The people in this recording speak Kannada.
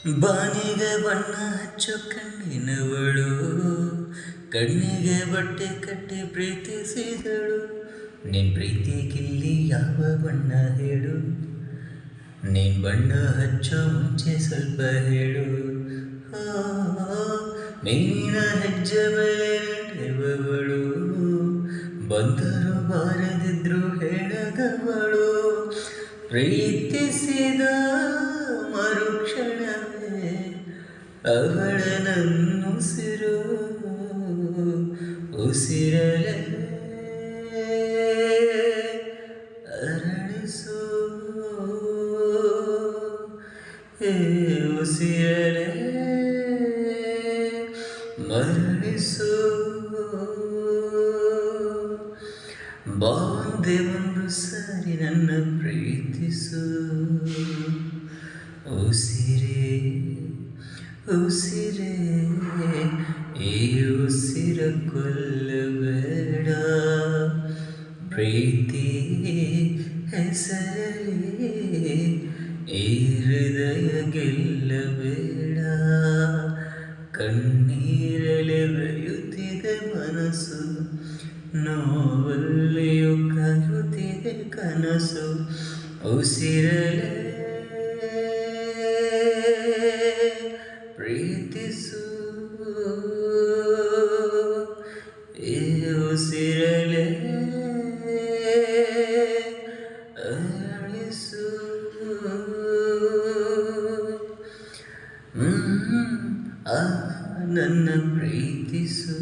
ಬಾನಿಗೆ ಬಣ್ಣ ಹಚ್ಚು ಕಣ್ಣಿನವಳು, ಕಣ್ಣಿಗೆ ಬಟ್ಟೆ ಕಟ್ಟಿ ಪ್ರೀತಿಸಿದಳು. ನಿನ್ ಪ್ರೀತಿಗಿಲ್ಲಿ ಯಾವ ಬಣ್ಣ ಹೇಳು, ನೀನ್ ಬಣ್ಣ ಹಚ್ಚೋ ಮುಂಚೆ ಸ್ವಲ್ಪ ಹೇಳು. ನೀನ ಹೆಜ್ಜೆ ಮೇಲೆ ನಡೆಯುವವಳು, ಬಂದರು ಬಾರದಿದ್ರು ಹೇಳದವಳು. ಪ್ರೀತಿಸಿದ ಮರುಕ್ಷಣವೇ ಅವಳ ನನ್ನುಸಿರು, ಉಸಿರಲೆ ಅರಳಿಸು, ಉಸಿರಲೆ ಮರಳಿಸು. ಬಾಂದೆ ಒಂದು ಸಾರಿ ನನ್ನ ಪ್ರೀತಿಸು, ಉಸಿರೇ ಉಸಿರೇ ಈ ಉಸಿರ ಕೊಲ್ಲಬೇಡ. ಪ್ರೀತಿ ಹೆಸರಲಿ ಈ ಹೃದಯ ಗೆಲ್ಲಬೇಡ. ಕಣ್ಣೀರಲೆ ಬೆಳೆಯುತ್ತಿದೆ ಮನಸ್ಸು, ನೋವಲ್ಲಿಯೂ ಕಾಯುತ್ತಿದೆ ಕನಸು. ಉಸಿರಲೆ ಪ್ರೀತಿಸು, ಈ ಉಸಿರಲೆ ಅರಳಿಸು. ಆ ನನ್ನ ಪ್ರೀತಿಸು.